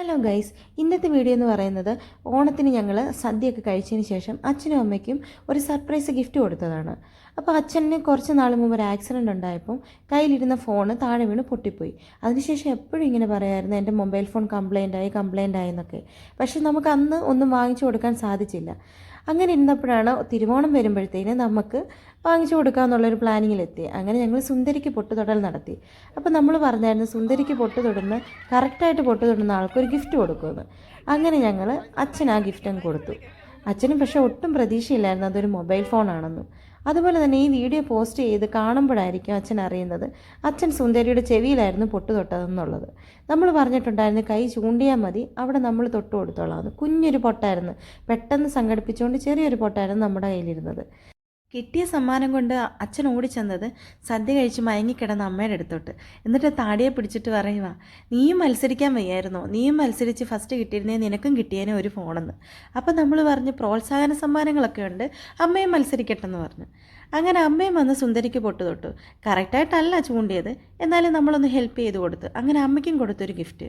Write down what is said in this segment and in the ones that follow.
Hello guys, ഇന്നത്തെ video എന്ന് പറയുന്നത് ഓണത്തിന് ഞങ്ങൾ സദ്യയൊക്കെ കഴിച്ചതിന് ശേഷം അച്ഛനും അമ്മയ്ക്കും ഒരു സർപ്രൈസ് ഗിഫ്റ്റ് കൊടുത്തതാണ്. അപ്പോൾ അച്ഛന് കുറച്ച് നാൾ മുമ്പ് ഒരു ആക്സിഡൻറ്റ് ഉണ്ടായപ്പോൾ കയ്യിലിരുന്ന ഫോണ് താഴെ വീണ് പൊട്ടിപ്പോയി. അതിനുശേഷം എപ്പോഴും ഇങ്ങനെ പറയായിരുന്നു എൻ്റെ മൊബൈൽ ഫോൺ കംപ്ലൈൻ്റ് ആയി എന്നൊക്കെ. പക്ഷെ നമുക്ക് അന്ന് ഒന്നും വാങ്ങിച്ചു കൊടുക്കാൻ സാധിച്ചില്ല. അങ്ങനെ ഇരുന്നപ്പോഴാണ് തിരുവോണം വരുമ്പോഴത്തേന് നമുക്ക് വാങ്ങിച്ചു കൊടുക്കാമെന്നുള്ളൊരു പ്ലാനിങ്ങിലെത്തി. അങ്ങനെ ഞങ്ങൾ സുന്ദരിക്ക് പൊട്ടുതൊടൽ നടത്തി. അപ്പോൾ നമ്മൾ പറഞ്ഞായിരുന്നു സുന്ദരിക്ക് കറക്റ്റായിട്ട് പൊട്ട് തൊടുന്ന ആൾക്കൊരു ഗിഫ്റ്റ് കൊടുക്കുമെന്ന്. അങ്ങനെ ഞങ്ങൾ അച്ഛൻ ആ ഗിഫ്റ്റ് അങ്ങ് കൊടുത്തു. അച്ഛനും പക്ഷേ ഒട്ടും പ്രതീക്ഷയില്ലായിരുന്നു അതൊരു മൊബൈൽ ഫോണാണെന്നും. അതുപോലെ തന്നെ ഈ വീഡിയോ പോസ്റ്റ് ചെയ്ത് കാണുമ്പോഴായിരിക്കും അച്ഛൻ അറിയുന്നത് അച്ഛൻ സുന്ദരിയുടെ ചെവിയിലായിരുന്നു പൊട്ട് തൊട്ടതെന്നുള്ളത്. നമ്മൾ പറഞ്ഞിട്ടുണ്ടായിരുന്നു കൈ ചൂണ്ടിയാൽ മതി, അവിടെ നമ്മൾ തൊട്ട് കൊടുത്തോളാം. കുഞ്ഞൊരു പൊട്ടായിരുന്നു, പെട്ടെന്ന് സംഘടിപ്പിച്ചുകൊണ്ട് ചെറിയൊരു പൊട്ടായിരുന്നു നമ്മുടെ കയ്യിലിരുന്നത്. കിട്ടിയ സമ്മാനം കൊണ്ട് അച്ഛൻ ഓടിച്ചെന്നത് സദ്യ കഴിച്ച് മയങ്ങിക്കിടന്ന അമ്മയുടെ അടുത്തോട്ട്. എന്നിട്ട് താടിയെ പിടിച്ചിട്ട് പറയുക, നീയും മത്സരിക്കാൻ വയ്യായിരുന്നോ, നീയും മത്സരിച്ച് ഫസ്റ്റ് കിട്ടിയിരുന്നേ നിനക്കും കിട്ടിയേനെ ഒരു ഫോണെന്ന്. അപ്പം നമ്മൾ പറഞ്ഞ് പ്രോത്സാഹന സമ്മാനങ്ങളൊക്കെ ഉണ്ട്, അമ്മയും മത്സരിക്കട്ടെന്ന് പറഞ്ഞു. അങ്ങനെ അമ്മയും വന്ന് സുന്ദരിക്ക് പൊട്ട് തൊട്ടു. കറക്റ്റായിട്ടല്ല ചൂണ്ടിയത്, എന്നാലും നമ്മളൊന്ന് ഹെൽപ്പ് ചെയ്ത് കൊടുത്തു. അങ്ങനെ അമ്മയ്ക്കും കൊടുത്തൊരു ഗിഫ്റ്റ്.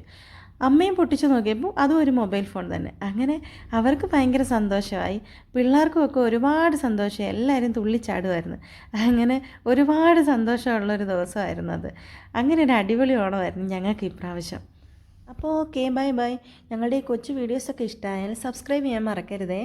അമ്മയും പൊട്ടിച്ചു നോക്കിയപ്പോൾ അതും ഒരു മൊബൈൽ ഫോൺ തന്നെ. അങ്ങനെ അവർക്ക് ഭയങ്കര സന്തോഷമായി, പിള്ളേർക്കുമൊക്കെ ഒരുപാട് സന്തോഷം, എല്ലാവരും തുള്ളിച്ചാടുമായിരുന്നു. അങ്ങനെ ഒരുപാട് സന്തോഷമുള്ളൊരു ദിവസമായിരുന്നു അത്. അങ്ങനെ ഒരു അടിപൊളി ഓണമായിരുന്നു ഞങ്ങൾക്ക് ഇപ്രാവശ്യം. അപ്പോൾ ഓക്കെ, ബൈ ബൈ. ഞങ്ങളുടെ ഈ കൊച്ചു വീഡിയോസൊക്കെ ഇഷ്ടമായാൽ സബ്സ്ക്രൈബ് ചെയ്യാൻ മറക്കരുതേ.